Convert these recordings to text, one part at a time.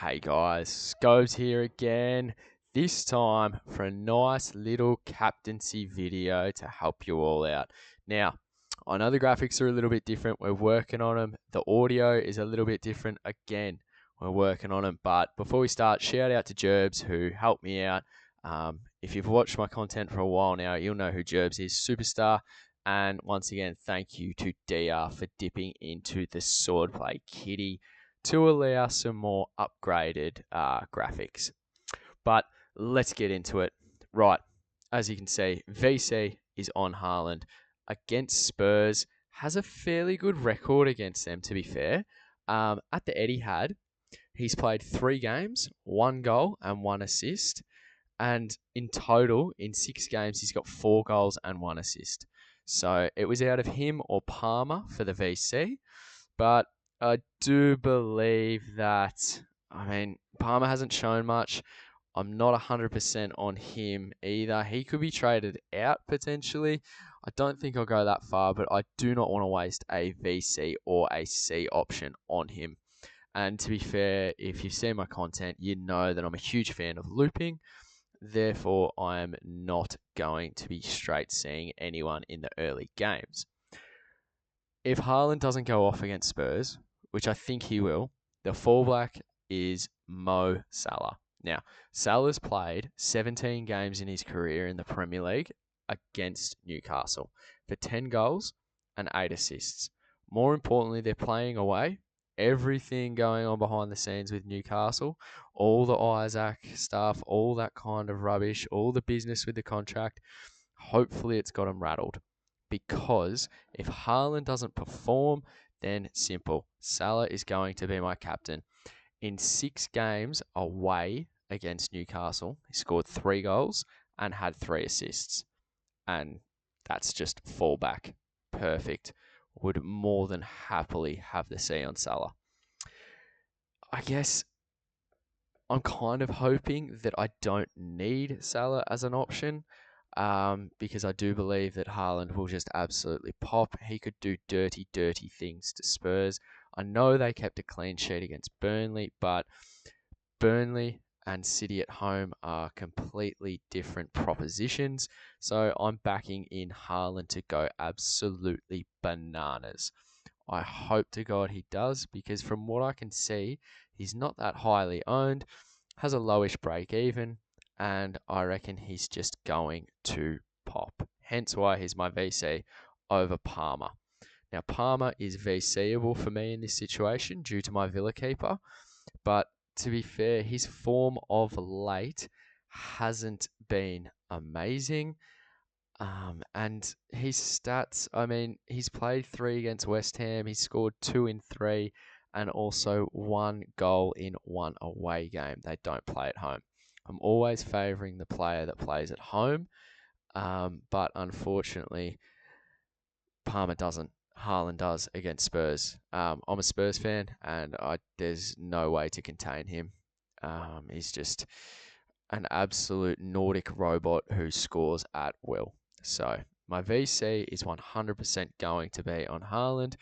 Hey guys, Scobes here again, this time for a nice little captaincy video to help you all out. Now, I know the graphics are a little bit different, we're working on them. The audio is a little bit different, again, we're working on them. But before we start, shout out to Gerbs who helped me out. If you've watched my content for a while now, you'll know who Gerbs is, superstar. And once again, thank you to DR for dipping into the swordplay kitty to allow some more upgraded graphics. But let's get into it. Right, as you can see, VC is on Haaland against Spurs. Has a fairly good record against them, to be fair. At the Etihad, he's played 3 games, 1 goal and 1 assist. And in total, in 6 games, he's got 4 goals and 1 assist. So it was out of him or Palmer for the VC. But I do believe that, Palmer hasn't shown much. I'm not 100% on him either. He could be traded out potentially. I don't think I'll go that far, but I do not want to waste a VC or a C option on him. And to be fair, if you've seen my content, you know that I'm a huge fan of looping. Therefore, I am not going to be straight seeing anyone in the early games. If Haaland doesn't go off against Spurs, which I think he will, the fallback is Mo Salah. Now, Salah's played 17 games in his career in the Premier League against Newcastle for 10 goals and 8 assists. More importantly, they're playing away. Everything going on behind the scenes with Newcastle, all the Isaac stuff, all that kind of rubbish, all the business with the contract, hopefully it's got him rattled. Because if Haaland doesn't perform, then simple. Salah is going to be my captain. In 6 games away against Newcastle, he scored 3 goals and had 3 assists. And that's just fallback. Perfect. Would more than happily have the C on Salah. I guess I'm kind of hoping that I don't need Salah as an option. Because I do believe that Haaland will just absolutely pop. He could do dirty things to Spurs. I know they kept a clean sheet against Burnley, but Burnley and City at home are completely different propositions. So I'm backing in Haaland to go absolutely bananas. I hope to God he does, because from what I can see, he's not that highly owned, has a lowish break even, and I reckon he's just going to pop. Hence why he's my VC over Palmer. Now, Palmer is VCable for me in this situation due to my Villa keeper, but to be fair, his form of late hasn't been amazing. And his stats, he's played 3 against West Ham, he's scored 2 in 3, and also 1 goal in 1 away game. They don't play at home. I'm always favouring the player that plays at home, but unfortunately, Palmer doesn't. Haaland does against Spurs. I'm a Spurs fan, and there's no way to contain him. He's just an absolute Nordic robot who scores at will. So my VC is 100% going to be on Haaland,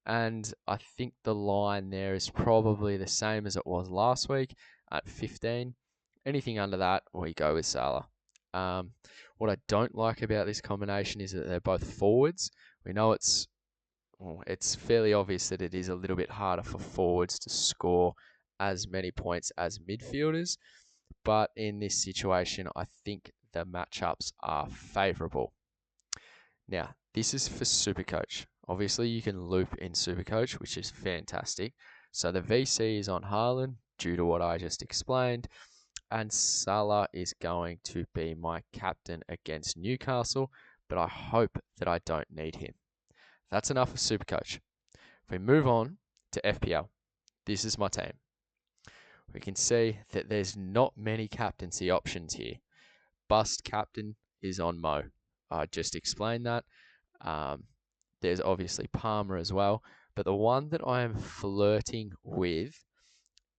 and I think the line there is probably the same as it was last week at 15. Anything under that, we go with Salah. What I don't like about this combination is that they're both forwards. We know it's fairly obvious that it is a little bit harder for forwards to score as many points as midfielders. But in this situation, I think the matchups are favourable. Now, this is for Supercoach. Obviously, you can loop in Supercoach, which is fantastic. So the VC is on Haaland due to what I just explained. And Salah is going to be my captain against Newcastle, but I hope that I don't need him. That's enough of Supercoach. If we move on to FPL, this is my team. We can see that there's not many captaincy options here. Bust captain is on Mo. I just explained that. There's obviously Palmer as well, but the one that I am flirting with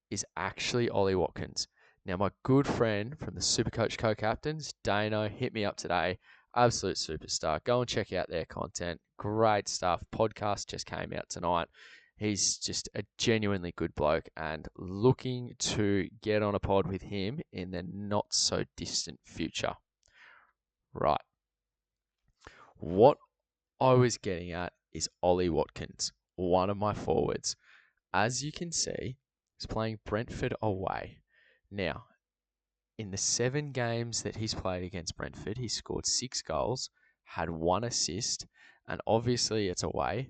is actually Ollie Watkins. Now, my good friend from the Supercoach co-captains, Dano, hit me up today. Absolute superstar. Go and check out their content. Great stuff. Podcast just came out tonight. He's just a genuinely good bloke and looking to get on a pod with him in the not so distant future. Right. What I was getting at is Ollie Watkins, one of my forwards. As you can see, he's playing Brentford away. Now, in the 7 games that he's played against Brentford, he scored 6 goals, had 1 assist, and obviously it's away.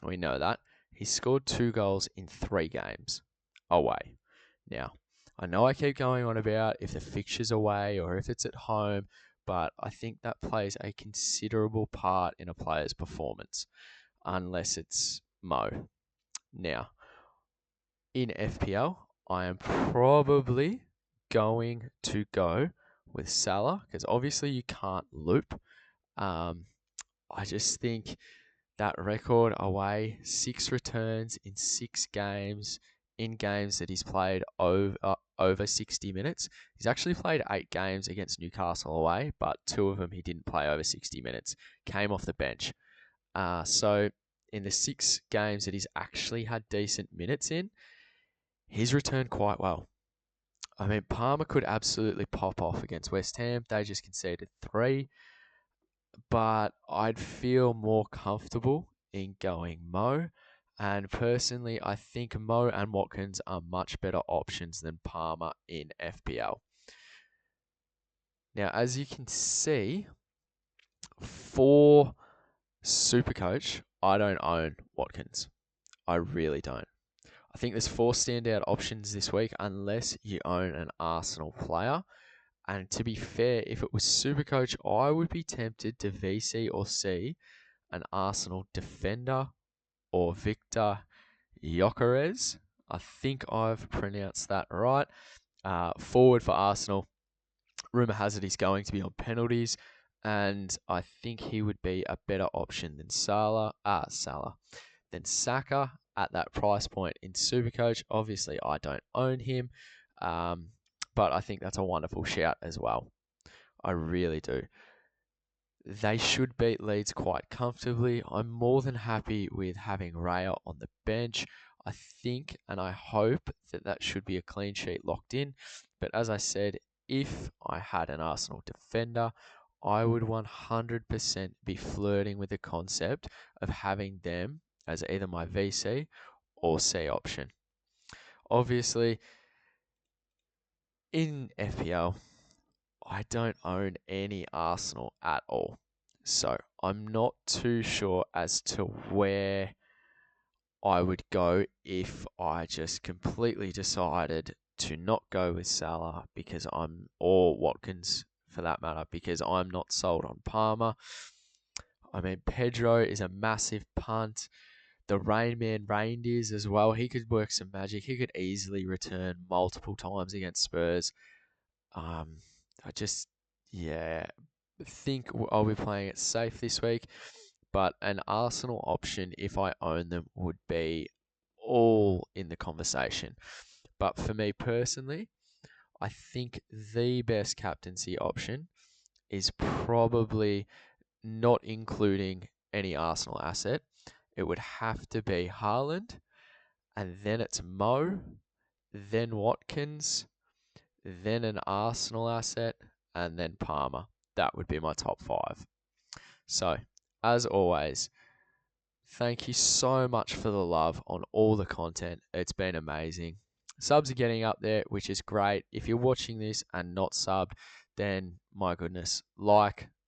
We know that. He scored 2 goals in 3 games away. Now, I know I keep going on about if the fixture's away or if it's at home, but I think that plays a considerable part in a player's performance, unless it's Mo. Now, in FPL, I am probably going to go with Salah because obviously you can't loop. I just think that record away, 6 returns in 6 games, in games that he's played over 60 minutes. He's actually played 8 games against Newcastle away, but 2 of them he didn't play over 60 minutes. Came off the bench. So in the 6 games that he's actually had decent minutes in, he's returned quite well. I mean, Palmer could absolutely pop off against West Ham. They just conceded 3. But I'd feel more comfortable in going Mo. And personally, I think Mo and Watkins are much better options than Palmer in FPL. Now, as you can see, for Supercoach, I don't own Watkins. I really don't. I think there's 4 standout options this week unless you own an Arsenal player. And to be fair, if it was Supercoach, I would be tempted to VC or C an Arsenal defender or Victor Gyökeres. I think I've pronounced that right. Forward for Arsenal. Rumour has it he's going to be on penalties, and I think he would be a better option than than Saka at that price point in Supercoach. Obviously, I don't own him, but I think that's a wonderful shout as well. I really do. They should beat Leeds quite comfortably. I'm more than happy with having Raya on the bench. I think and I hope that that should be a clean sheet locked in. But as I said, if I had an Arsenal defender, I would 100% be flirting with the concept of having them as either my VC or C option. Obviously, in FPL, I don't own any Arsenal at all. So I'm not too sure as to where I would go if I just completely decided to not go with Salah or Watkins for that matter, because I'm not sold on Palmer. I mean, Pedro is a massive punt. The Rain Man Reindeers as well. He could work some magic. He could easily return multiple times against Spurs. I think I'll be playing it safe this week, but an Arsenal option, if I own them, would be all in the conversation. But for me personally, I think the best captaincy option is probably not including any Arsenal asset. It would have to be Haaland, and then it's Mo, then Watkins, then an Arsenal asset, and then Palmer. That would be my top 5. So, as always, thank you so much for the love on all the content. It's been amazing. Subs are getting up there, which is great. If you're watching this and not subbed, then my goodness,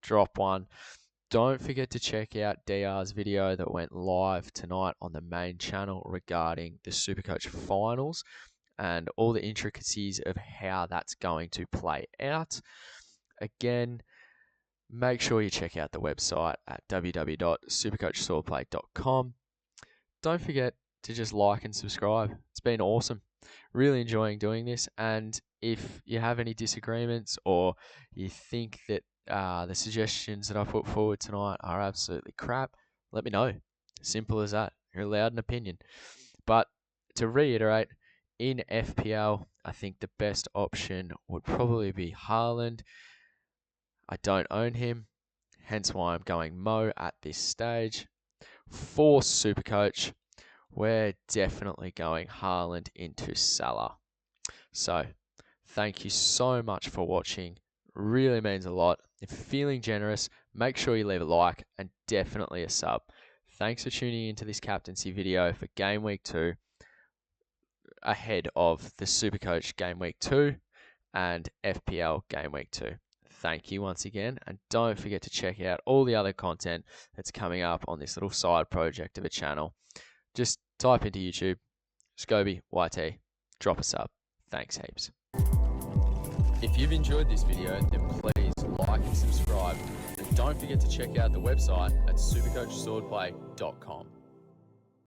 drop one. Don't forget to check out DR's video that went live tonight on the main channel regarding the Supercoach finals and all the intricacies of how that's going to play out. Again, make sure you check out the website at www.supercoachswordplay.com. Don't forget to just like and subscribe. It's been awesome. Really enjoying doing this. And if you have any disagreements or you think that the suggestions that I put forward tonight are absolutely crap, let me know. Simple as that. You're allowed an opinion. But to reiterate, in FPL, I think the best option would probably be Haaland. I don't own him, hence why I'm going Mo at this stage. For Supercoach, we're definitely going Haaland into Salah. So thank you so much for watching. Really means a lot. If you're feeling generous, make sure you leave a like and definitely a sub. Thanks for tuning into this captaincy video for Game Week 2 ahead of the Supercoach Game Week 2 and FPL Game Week 2. Thank you once again, and don't forget to check out all the other content that's coming up on this little side project of a channel. Just type into YouTube, Scobie YT, drop a sub. Thanks heaps. If you've enjoyed this video, then please like and subscribe. And don't forget to check out the website at supercoachswordplay.com.